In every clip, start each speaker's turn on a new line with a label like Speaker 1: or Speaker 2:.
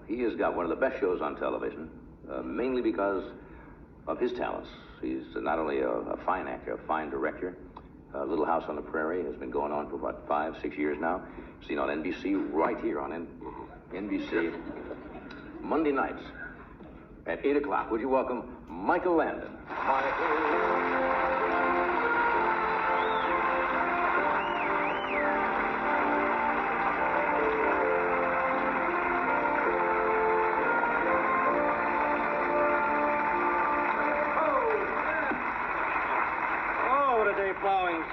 Speaker 1: he has got one of the best shows on television, mainly because of his talents. He's not only a fine actor, a fine director. Little House on the Prairie has been going on for about 5-6 years now. Seen on NBC, right here on NBC, Monday nights at 8 o'clock. Would you welcome Michael Landon?
Speaker 2: Plowing.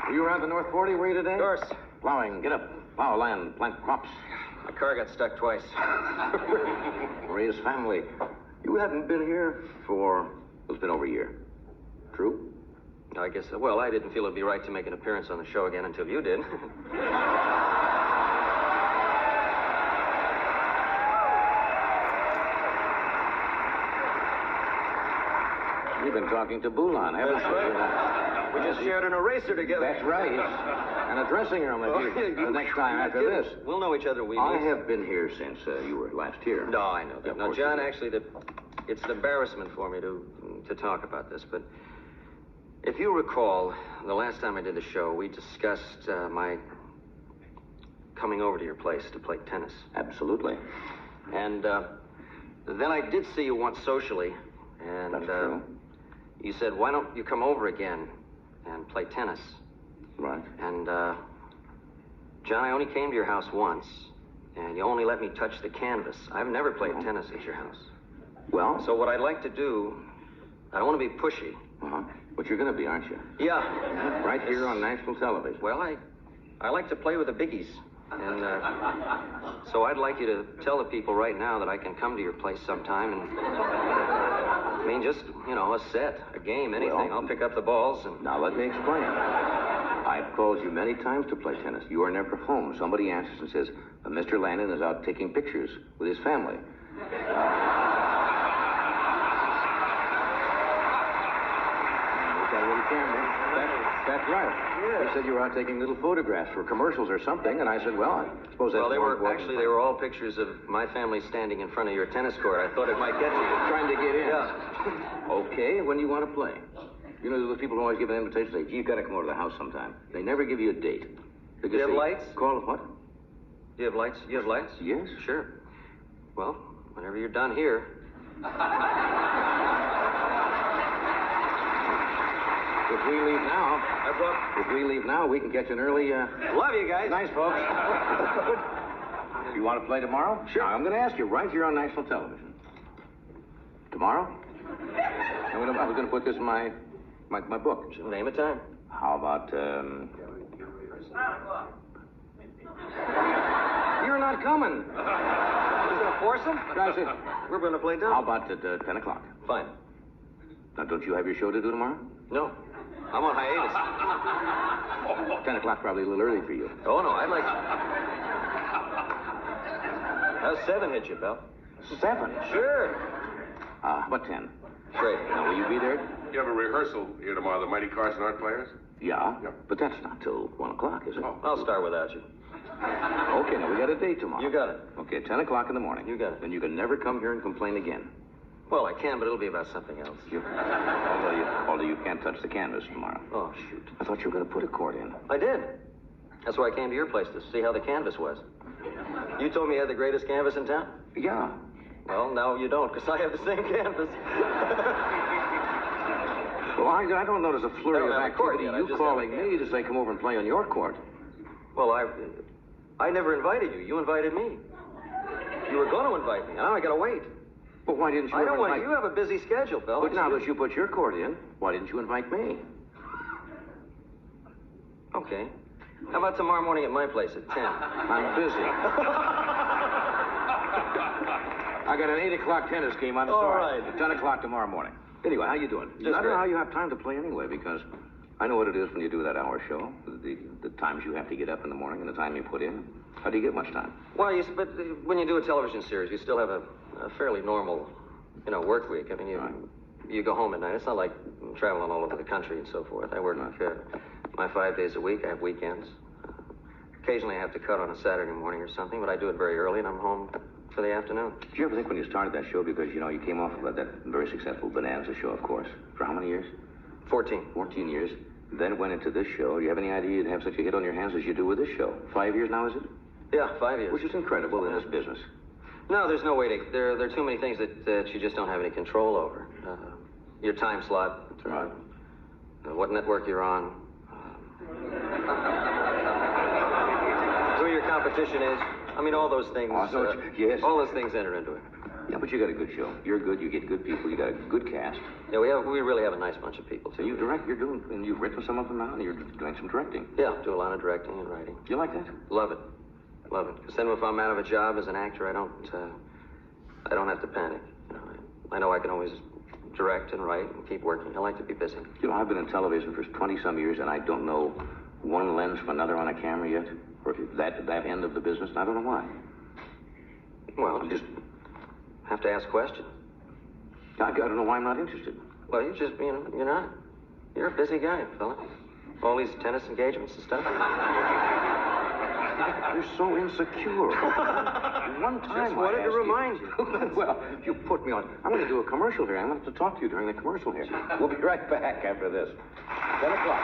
Speaker 1: Were you around the North 40, were you today?
Speaker 2: Of course.
Speaker 1: Plowing, get up. Plow land, plant crops.
Speaker 2: My car got stuck twice.
Speaker 1: Maria's family. You haven't been here for, it's been over a year. True?
Speaker 2: I guess, well, I didn't feel it'd be right to make an appearance on the show again until you did.
Speaker 1: You've been talking to Bulan, haven't you?
Speaker 2: Right. We just shared an eraser together.
Speaker 1: That's right. And a dressing room the next time after this.
Speaker 2: We'll know each other.
Speaker 1: I have been here since you were last here.
Speaker 2: No, I know that.
Speaker 1: Yeah,
Speaker 2: no, John, actually, it's an embarrassment for me to talk about this, but if you recall, the last time I did the show, we discussed my coming over to your place to play tennis.
Speaker 1: Absolutely.
Speaker 2: And then I did see you once socially, and
Speaker 1: That's true.
Speaker 2: You said, why don't you come over again and play tennis?
Speaker 1: Right.
Speaker 2: And, John, I only came to your house once, and you only let me touch the canvas. I've never played tennis at your house.
Speaker 1: Well?
Speaker 2: So what I'd like to do, I don't want to be pushy.
Speaker 1: Uh-huh. But you're going to be, aren't you?
Speaker 2: Yeah.
Speaker 1: Right here on national television.
Speaker 2: Well, I like to play with the biggies. And, so I'd like you to tell the people right now that I can come to your place sometime and, I mean, just, you know, a set, a game, anything.
Speaker 1: Well,
Speaker 2: I'll pick up the balls and...
Speaker 1: Now, let me explain. I've called you many times to play tennis. You are never home. Somebody answers and says, Mr. Landon is out taking pictures with his family. That's right.
Speaker 2: Yeah.
Speaker 1: He said you were out taking little photographs for commercials or something, and I said, well, I suppose that's
Speaker 2: Well, they
Speaker 1: more
Speaker 2: were
Speaker 1: important.
Speaker 2: actually, they were all pictures of my family standing in front of your tennis court. I thought it might get you.
Speaker 1: Trying to get in.
Speaker 2: Yeah.
Speaker 1: Okay, when you want to play. You know, those people who always give an invitation, say, gee, you've got to come over to the house sometime. They never give you a date. They
Speaker 2: Do you
Speaker 1: just
Speaker 2: have
Speaker 1: say,
Speaker 2: lights?
Speaker 1: Call it what?
Speaker 2: Do you have lights? You have lights?
Speaker 1: Yes.
Speaker 2: Sure. Well, whenever you're done here.
Speaker 1: If we leave now, we can catch an early,
Speaker 2: Love you guys.
Speaker 1: Nice, folks. You want to play tomorrow?
Speaker 2: Sure.
Speaker 1: Now, I'm going to ask you right here on national television. Tomorrow? I was going to put this in my book.
Speaker 2: Name a time.
Speaker 1: How about, You're not coming.
Speaker 2: You're going to force them?
Speaker 1: I said,
Speaker 2: We're going to play down.
Speaker 1: how about at 10 o'clock?
Speaker 2: Fine.
Speaker 1: Now, don't you have your show to do tomorrow?
Speaker 2: No. I'm on hiatus.
Speaker 1: 10 o'clock probably a little early for you.
Speaker 2: Oh, no, I'd like... How's 7 hit you, pal?
Speaker 1: 7?
Speaker 2: Sure.
Speaker 1: How about 10?
Speaker 2: Great.
Speaker 1: Now, will you be there?
Speaker 3: You have a rehearsal here tomorrow, the Mighty Carson Art Players?
Speaker 1: Yeah.
Speaker 3: Yeah.
Speaker 1: But that's not till 1 o'clock, is it?
Speaker 3: Oh.
Speaker 2: I'll start without you.
Speaker 1: Okay, now we got a date tomorrow.
Speaker 2: You got it.
Speaker 1: Okay, 10 o'clock in the morning.
Speaker 2: You got it.
Speaker 1: Then you can never come here and complain again.
Speaker 2: Well, I can, but it'll be about something else.
Speaker 1: Although you can't touch the canvas tomorrow.
Speaker 2: Oh, shoot.
Speaker 1: I thought you were going to put a cord in.
Speaker 2: I did. That's why I came to your place, to see how the canvas was. You told me you had the greatest canvas in town?
Speaker 1: Yeah.
Speaker 2: Well, now you don't, because I have the same canvas.
Speaker 1: Well, I don't notice a flurry
Speaker 2: I don't
Speaker 1: of
Speaker 2: have a cord
Speaker 1: activity.
Speaker 2: yet. I
Speaker 1: You
Speaker 2: just
Speaker 1: calling
Speaker 2: have a
Speaker 1: me to say come over and play on your court.
Speaker 2: Well, I never invited you. You invited me. You were going to invite me, and now I got to wait.
Speaker 1: But why didn't you
Speaker 2: I don't
Speaker 1: invite...
Speaker 2: want you have a busy schedule, Bill.
Speaker 1: But now that you put your court in, why didn't you invite me?
Speaker 2: Okay. How about tomorrow morning at my place at 10?
Speaker 1: I'm busy. I got an 8 o'clock tennis game on the
Speaker 2: All
Speaker 1: start.
Speaker 2: right.
Speaker 1: At 10 o'clock tomorrow morning. Anyway, how you doing? I don't know how you have time to play anyway, because I know what it is when you do that hour show. The times you have to get up in the morning and the time you put in. How do you get much time?
Speaker 2: Well, but when you do a television series, you still have a fairly normal, work week. I mean, you go home at night. It's not like traveling all over the country and so forth. I work my 5 days a week. I have weekends. Occasionally I have to cut on a Saturday morning or something, but I do it very early, and I'm home for the afternoon.
Speaker 1: Did you ever think when you started that show, because, you came off of that very successful Bonanza show, of course, for how many years?
Speaker 2: 14.
Speaker 1: 14 years. Then went into this show. Do you have any idea you'd have such a hit on your hands as you do with this show? 5 years now, is it?
Speaker 2: Yeah, 5 years.
Speaker 1: Which is incredible in this business.
Speaker 2: No, there's no way to... There are too many things that you just don't have any control over. Your time slot.
Speaker 1: Right.
Speaker 2: What network you're on. Who your competition is. I mean, all those things.
Speaker 1: Yes.
Speaker 2: All those things enter into it.
Speaker 1: Yeah, but you got a good show. You're good. You get good people. You got a good cast.
Speaker 2: Yeah, we really have a nice bunch of people, too.
Speaker 1: So you direct. And you've written some of them now, and you're doing some directing.
Speaker 2: Yeah, do a lot of directing and writing.
Speaker 1: You like that?
Speaker 2: Love it. Love it. Because then if I'm out of a job as an actor, I don't have to panic. I know I can always direct and write and keep working. I like to be busy.
Speaker 1: I've been in television for 20-some years, and I don't know one lens from another on a camera yet. Or that end of the business, and I don't know why.
Speaker 2: Well, just have to ask questions.
Speaker 1: I don't know why I'm not interested.
Speaker 2: Well, you're not. You're a busy guy, fella. All these tennis engagements and stuff.
Speaker 1: You're so insecure. One time
Speaker 2: Just wanted to remind you.
Speaker 1: Well, you put me on. I'm going to do a commercial here. I'm going to have to talk to you during the commercial here. We'll be right back after this. 10 o'clock.